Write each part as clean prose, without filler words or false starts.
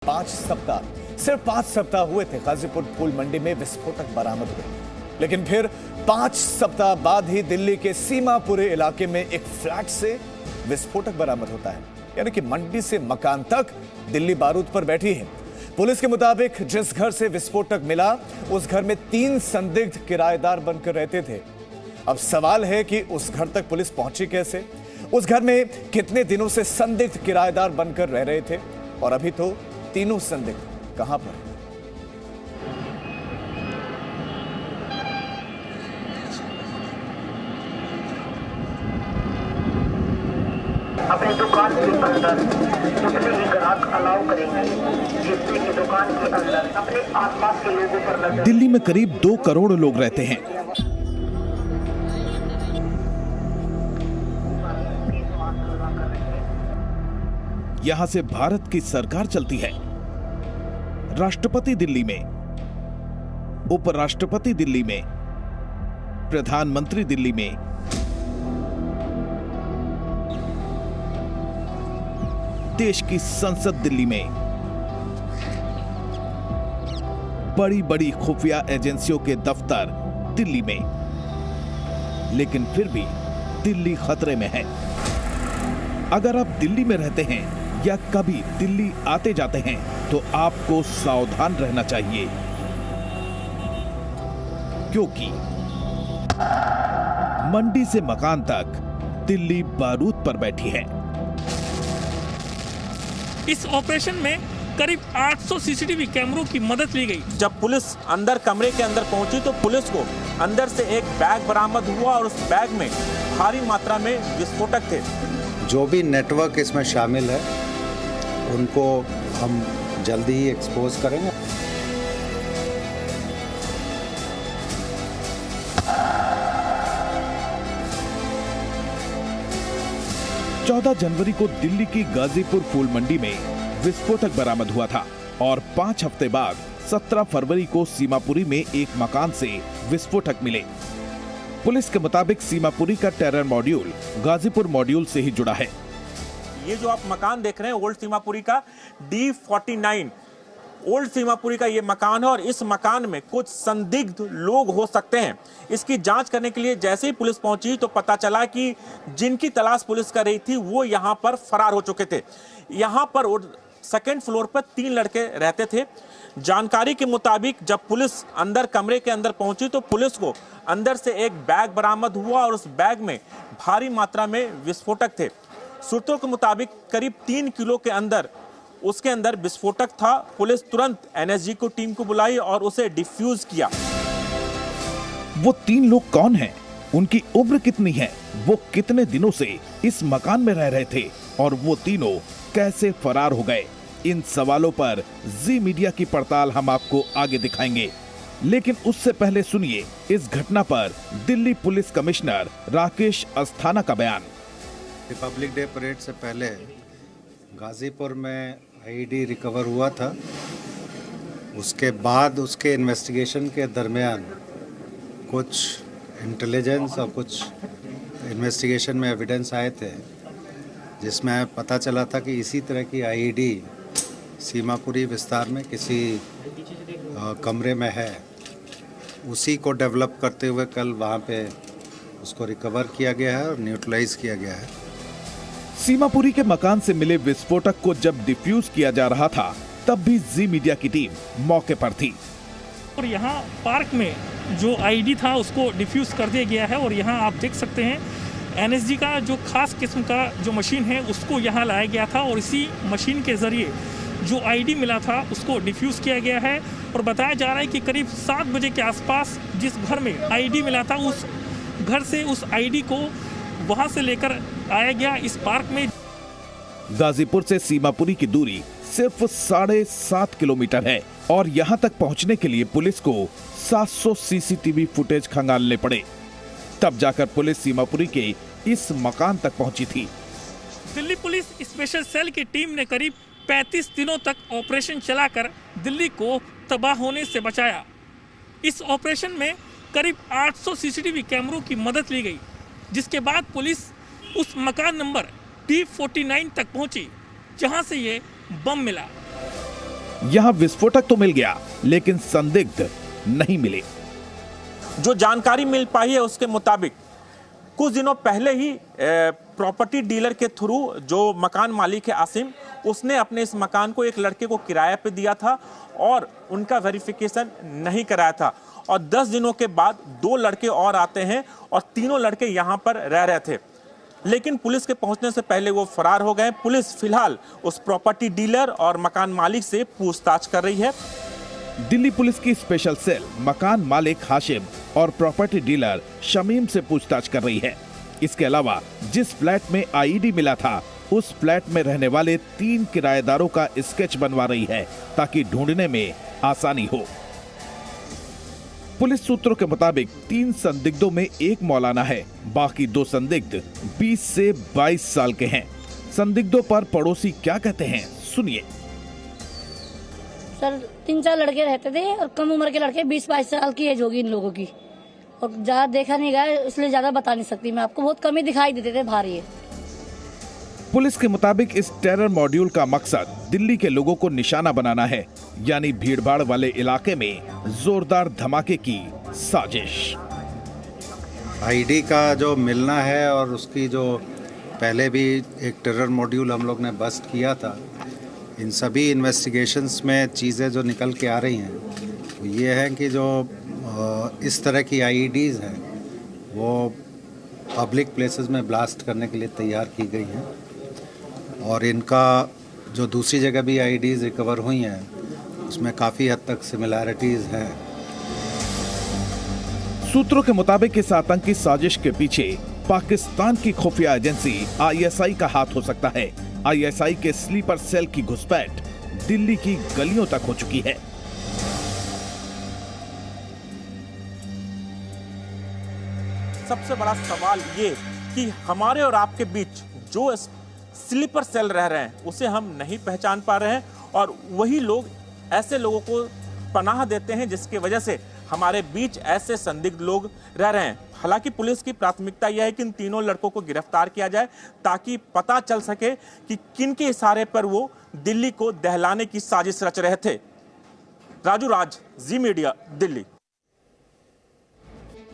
सिर्फ 5 सप्ताह हुए थे गाजीपुर फूल मंडी में विस्फोटक बरामद हुए, लेकिन फिर 5 सप्ताह बाद ही दिल्ली के सीमापुरी इलाके में एक फ्लैट से विस्फोटक बरामद होता है। यानी कि मंडी से मकान तक दिल्ली बारूद पर बैठी है। पुलिस के मुताबिक जिस घर से विस्फोटक मिला उस घर में 3 संदिग्ध किराएदार बनकर रहते थे। अब सवाल है कि उस घर तक पुलिस पहुंची कैसे, उस घर में कितने दिनों से संदिग्ध किराएदार बनकर रह रहे थे और अभी तो तीनों संदिग्ध कहां पर हैं? अपनी दुकान के अंदर उतने ही ग्राहक अलाउ करेंगे जिससे कि दुकान के अंदर अपने आसपास के लोगों पर नजर। दिल्ली में करीब 2 करोड़ लोग रहते हैं। यहां से भारत की सरकार चलती है। राष्ट्रपति दिल्ली में, उपराष्ट्रपति दिल्ली में, प्रधानमंत्री दिल्ली में, देश की संसद दिल्ली में, बड़ी बड़ी खुफिया एजेंसियों के दफ्तर दिल्ली में। लेकिन फिर भी दिल्ली खतरे में है। अगर आप दिल्ली में रहते हैं या कभी दिल्ली आते जाते हैं तो आपको सावधान रहना चाहिए, क्योंकि मंडी से मकान तक दिल्ली बारूद पर बैठी है। इस ऑपरेशन में करीब 800 सीसीटीवी कैमरों की मदद ली गई। जब पुलिस अंदर कमरे के अंदर पहुंची तो पुलिस को अंदर से एक बैग बरामद हुआ और उस बैग में भारी मात्रा में विस्फोटक थे। जो भी नेटवर्क इसमें शामिल है उनको हम जल्दी ही एक्सपोज करेंगे। जनवरी को दिल्ली की गाजीपुर फूल मंडी में विस्फोटक बरामद हुआ था और 5 हफ्ते बाद 17 फरवरी को सीमापुरी में एक मकान से विस्फोटक मिले। पुलिस के मुताबिक सीमापुरी का टेरर मॉड्यूल गाजीपुर मॉड्यूल से ही जुड़ा है। ये जो आप मकान देख रहे हैं ओल्ड सीमापुरी का D49 ओल्ड सीमापुरी का ये मकान है और इस मकान में कुछ संदिग्ध लोग हो सकते हैं। इसकी जांच करने के लिए जैसे ही पुलिस पहुंची तो पता चला कि जिनकी तलाश पुलिस कर रही थी वो यहां पर फरार हो चुके थे। यहां पर 2nd फ्लोर पर 3 लड़के रहते थे। जानकारी के मुताबिक जब पुलिस अंदर कमरे के अंदर पहुंची तो पुलिस को अंदर से एक बैग बरामद हुआ और उस बैग में भारी मात्रा में विस्फोटक थे। सूत्रों के मुताबिक करीब 3 किलो के अंदर उसके अंदर विस्फोटक था। पुलिस तुरंत एनएसजी को टीम को बुलाई और उसे डिफ्यूज किया। वो 3 लोग कौन हैं? उनकी उम्र कितनी है? वो कितने दिनों से इस मकान में रह रहे थे और वो तीनों कैसे फरार हो गए? इन सवालों पर जी मीडिया की पड़ताल हम आपको आगे दिखाएंगे, लेकिन उससे पहले सुनिए इस घटना पर दिल्ली पुलिस कमिश्नर राकेश अस्थाना का बयान। रिपब्लिक डे परेड से पहले गाजीपुर में आईईडी रिकवर हुआ था। उसके बाद उसके इन्वेस्टिगेशन के दरमियान कुछ इंटेलिजेंस और कुछ इन्वेस्टिगेशन में एविडेंस आए थे जिसमें पता चला था कि इसी तरह की आईईडी सीमापुरी विस्तार में किसी कमरे में है। उसी को डेवलप करते हुए कल वहाँ पे उसको रिकवर किया गया है और न्यूट्रलाइज किया गया है। सीमापुरी के मकान से मिले विस्फोटक को जब डिफ्यूज किया जा रहा था तब भी जी मीडिया की टीम मौके पर थी। और यहाँ पार्क में जो आईडी था उसको डिफ्यूज कर दिया गया है और यहाँ आप देख सकते हैं एनएसजी का जो खास किस्म का जो मशीन है उसको यहाँ लाया गया था और इसी मशीन के जरिए जो आईडी मिला था उसको डिफ्यूज किया गया है। और बताया जा रहा है कि करीब 7 बजे के आसपास जिस घर में आईडी मिला था उस घर से उस आईडी को वहां से लेकर आया गया इस पार्क में। गाजीपुर से सीमापुरी की दूरी सिर्फ 7.5 किलोमीटर है और यहां तक पहुंचने के लिए पुलिस को 700 सीसीटीवी फुटेज खंगालने पड़े। तब जाकर पुलिस सीमापुरी के इस मकान तक पहुंची थी। दिल्ली पुलिस स्पेशल सेल की टीम ने करीब 35 दिनों तक ऑपरेशन चलाकर दिल्ली को तबाह होने से बचाया। इस ऑपरेशन में करीब 800 सीसीटीवी कैमरों की मदद ली गई, जिसके बाद पुलिस उस मकान नंबर D49 तक पहुंची जहां से ये बम मिला। यहाँ विस्फोटक तो मिल गया लेकिन संदिग्ध नहीं मिले। जो जानकारी मिल पाई है उसके मुताबिक कुछ दिनों पहले ही प्रॉपर्टी डीलर के थ्रू जो मकान मालिक है आसिम, उसने अपने इस मकान को एक लड़के को किराए पे दिया था और उनका वेरिफिकेशन नहीं कराया था। और 10 दिनों के बाद 2 लड़के और आते हैं और तीनों लड़के यहाँ पर रह रहे थे, लेकिन पुलिस के पहुंचने से पहले वो फरार हो गए। पुलिस फिलहाल उस प्रॉपर्टी डीलर और मकान मालिक से पूछताछ कर रही है। दिल्ली पुलिस की स्पेशल सेल मकान मालिक हाशिम और प्रॉपर्टी डीलर शमीम से पूछताछ कर रही है। इसके अलावा जिस फ्लैट में आईईडी मिला था उस फ्लैट में रहने वाले 3 किराएदारों का स्केच बनवा रही है ताकि ढूंढने में आसानी हो। पुलिस सूत्रों के मुताबिक 3 संदिग्धों में एक मौलाना है, बाकी 2 संदिग्ध 20 से 22 साल के हैं। संदिग्धों पर पड़ोसी क्या कहते हैं, सुनिए। सर 3-4 लड़के रहते थे और कम उम्र के लड़के 20-22 साल की एज होगी इन लोगों की, और ज्यादा देखा नहीं गया इसलिए ज्यादा बता नहीं सकती मैं आपको, बहुत कम ही दिखाई देते थे बाहर। ये पुलिस के मुताबिक इस टेरर मॉड्यूल का मकसद दिल्ली के लोगों को निशाना बनाना है, यानी भीड़भाड़ वाले इलाके में जोरदार धमाके की साजिश। आईडी का जो मिलना है और उसकी जो पहले भी एक टेरर मॉड्यूल हम लोग ने बस्ट किया था, इन सभी इन्वेस्टिगेशंस में चीज़ें जो निकल के आ रही हैं वो ये है कि जो इस तरह की आईईडीज़ हैं वो पब्लिक प्लेसेस में ब्लास्ट करने के लिए तैयार की गई हैं, और इनका जो दूसरी जगह भी आईईडीज़ रिकवर हुई हैं उसमें काफ़ी हद तक सिमिलैरिटीज़ हैं। सूत्रों के मुताबिक इस आतंकी साजिश के पीछे पाकिस्तान की खुफिया एजेंसी आईएसआई का हाथ हो सकता है। आईएसआई के स्लीपर सेल की घुसपैठ दिल्ली की गलियों तक हो चुकी है। सबसे बड़ा सवाल ये कि हमारे और आपके बीच जो स्लीपर सेल रह रहे हैं उसे हम नहीं पहचान पा रहे हैं, और वही लोग ऐसे लोगों को पनाह देते हैं जिसकी वजह से हमारे बीच ऐसे संदिग्ध लोग रह रहे हैं। हालांकि पुलिस की प्राथमिकता यह है कि इन तीनों लड़कों को गिरफ्तार किया जाए ताकि पता चल सके कि किन के इशारे पर वो दिल्ली को दहलाने की साजिश रच रहे थे। राजू राज, जी मीडिया, दिल्ली।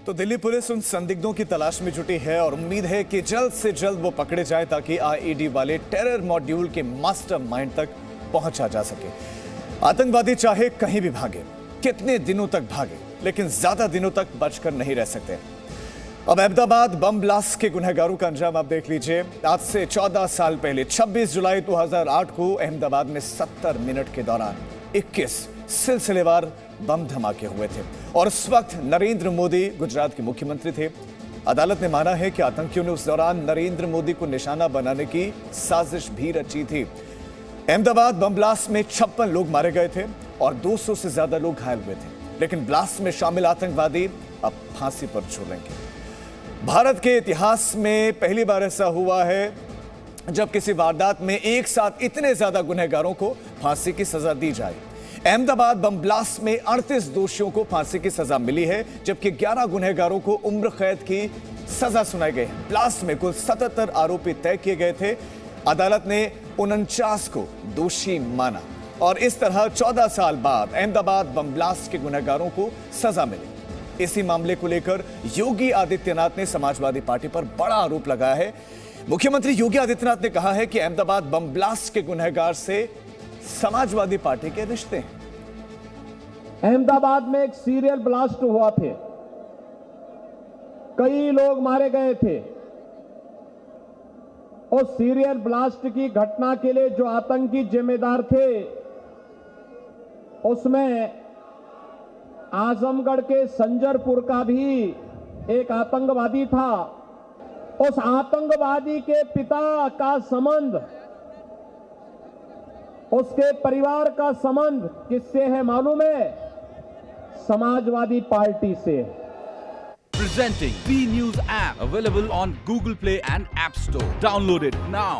तो दिल्ली पुलिस उन संदिग्धों की तलाश में जुटी है और उम्मीद है कि जल्द से जल्द वो पकड़े जाए ताकि आईईडी वाले टेरर मॉड्यूल के मास्टरमाइंड तक पहुंचा जा सके। आतंकवादी चाहे कहीं भी भागे, कितने दिनों तक भागे, लेकिन ज्यादा दिनों तक बचकर नहीं रह सकते। अब अहमदाबाद बम ब्लास्ट के गुनहगारों का अंजाम आप देख लीजिए। आज से 14 साल पहले 26 जुलाई 2008 को अहमदाबाद में 70 मिनट के दौरान 21 सिलसिलेवार बम धमाके हुए थे और उस वक्त नरेंद्र मोदी गुजरात के मुख्यमंत्री थे। अदालत ने माना है कि आतंकियों ने उस दौरान नरेंद्र मोदी को निशाना बनाने की साजिश भी रची थी। अहमदाबाद बम ब्लास्ट में 56 लोग मारे गए थे और 200 से ज्यादा लोग घायल हुए थे, लेकिन ब्लास्ट में शामिल आतंकवादी अब फांसी पर झूलेंगे। भारत के इतिहास में पहली बार ऐसा हुआ है जब किसी वारदात में एक साथ इतने ज्यादा गुनहगारों को फांसी की सजा दी जाए। अहमदाबाद बम ब्लास्ट में 38 दोषियों को फांसी की सजा मिली है, जबकि 11 गुनहगारों को उम्र कैद की सजा सुनाई गई है। ब्लास्ट में कुल 77 आरोपी तय किए गए थे। अदालत ने 49 को दोषी माना और इस तरह 14 साल बाद अहमदाबाद बम ब्लास्ट के गुनहगारों को सजा मिली। इसी मामले को लेकर योगी आदित्यनाथ ने समाजवादी पार्टी पर बड़ा आरोप लगाया है। मुख्यमंत्री योगी आदित्यनाथ ने कहा है कि अहमदाबाद बम ब्लास्ट के गुनहगार से समाजवादी पार्टी के रिश्ते हैं। अहमदाबाद में एक सीरियल ब्लास्ट हुआ थे, कई लोग मारे गए थे। और सीरियल ब्लास्ट की घटना के लिए जो आतंकी जिम्मेदार थे उसमें आजमगढ़ के संजरपुर का भी एक आतंकवादी था। उस आतंकवादी के पिता का संबंध, उसके परिवार का संबंध किससे है मालूम है? समाजवादी पार्टी से। Presenting B News app, available on Google Play and App Store. Download it now.